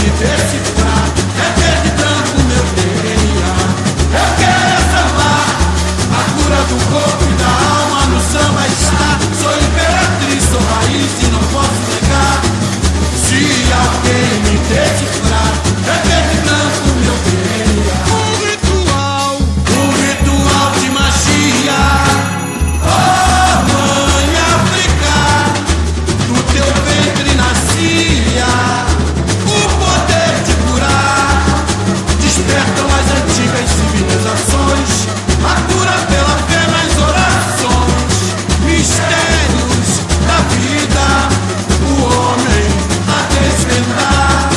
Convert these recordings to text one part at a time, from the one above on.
me decifrar. É verde e branco meu DNA. Eu quero é sambar, a cura do corpo e da alma no samba está. Sou imperatriz, sou raiz e não posso negar. Se alguém me decifrar, é verde e branco meu DNA. Um ritual de magia. Oh, mãe África, do teu ventre nascia o poder de curar. Despertam as antigas civilizações, a cura pela fé nas orações. Mistérios da vida, o homem a desvendar.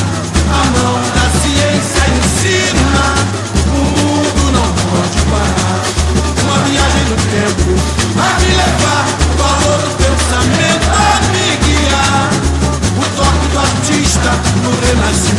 A mão da ciência ensina, o mundo não pode parar. Uma viagem no tempo a me levar, o valor do pensamento a me guiar. O toque do artista no renascimento.